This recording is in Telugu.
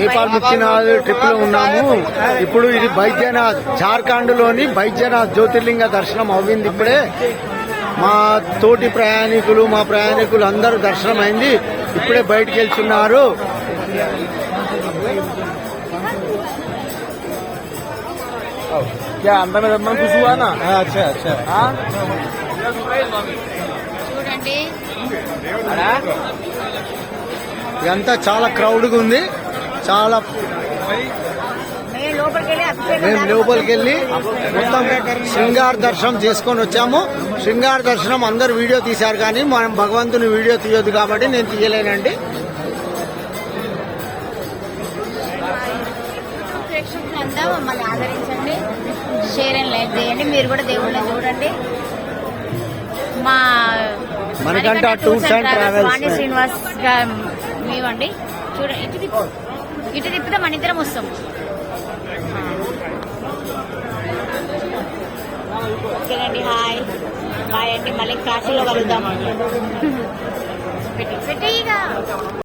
నేపాల్ ట్రిప్ లో ఉన్నాము. ఇప్పుడు ఇది బైద్యనాథ్, జార్ఖండ్ లోని బైద్యనాథ్ జ్యోతిర్లింగ దర్శనం అవ్వింది ఇప్పుడే. మా తోటి ప్రయాణికులు, మా ప్రయాణికులు అందరూ దర్శనం అయింది. ఇప్పుడే బయటికి వెళ్తున్నారు. ఇదంతా చాలా క్రౌడ్గా ఉంది. చాలా మేము లోపలికి వెళ్ళి మొత్తం శృంగార దర్శనం చేసుకొని వచ్చాము. శృంగార దర్శనం అందరు వీడియో తీశారు, కానీ మనం భగవంతుని వీడియో తీయొద్దు కాబట్టి నేను తీయలేనండి. ప్రేక్షకులంతా మమ్మల్ని ఆదరించండి, షేర్ అండ్ లైక్ చేయండి. మీరు కూడా దేవుళ్ళని చూడండి. మా మనకంట టూర్స్ అండ్ ట్రావెల్స్ వాణి శ్రీనివాస్ గారు మేమండి. చూడండి, ఇటు తిప్పితే మన ఇద్దరం వస్తాం. ఓకేనండి, హాయ్ బాయ్ అండి. మళ్ళీ కాశీలో కలుద్దాం. పెట్టి ఇక